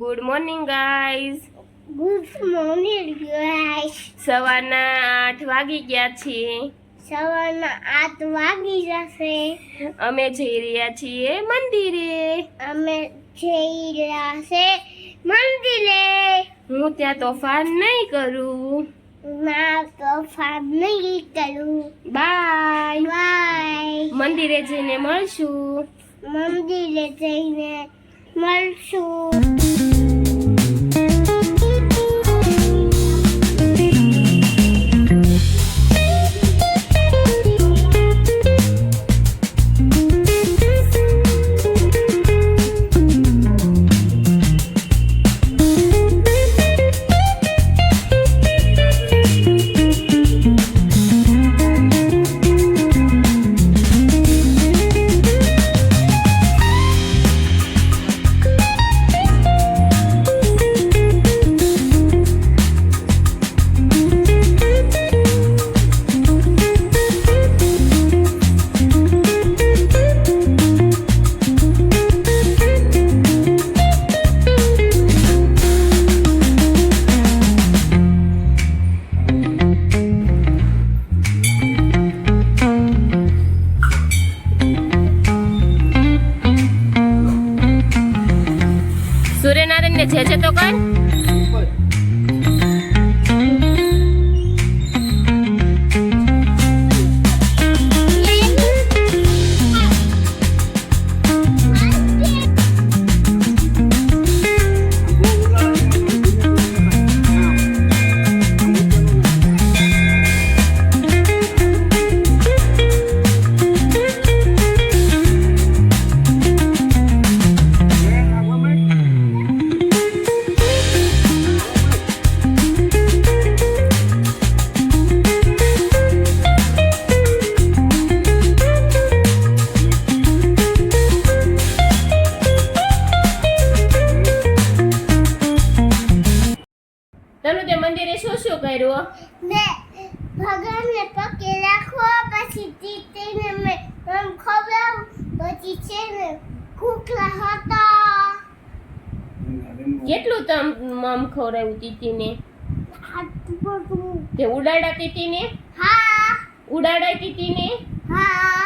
Good morning guys. Good morning guys. સવારના 8 વાગી ગયા છે. સવારના 8 વાગી જશે. અમે જઈ રહ્યા છીએ મંદિરે. અમે જઈ રહ્યા છે મંદિરે. હું ત્યાં તોફાન નહીં કરું. ના તોફાન નહીં કરું. Bye bye. મંદિરે જઈને મળશું. મંદિરે જઈને મળશું. સૂર્યનારાયણ ને છે તો કઈ મંદિરે શું શું કર્યું? ભગવાનને પગે રાખો, પછી તીતીને મેં ખવડાવું, પછી છે ને કુકલા હતા. કેટલું તમ મમ ખવડાવ્યું તીતીને? તે ઉડાડા તીતીને? હા ઉડાડાય તીતીને? હા.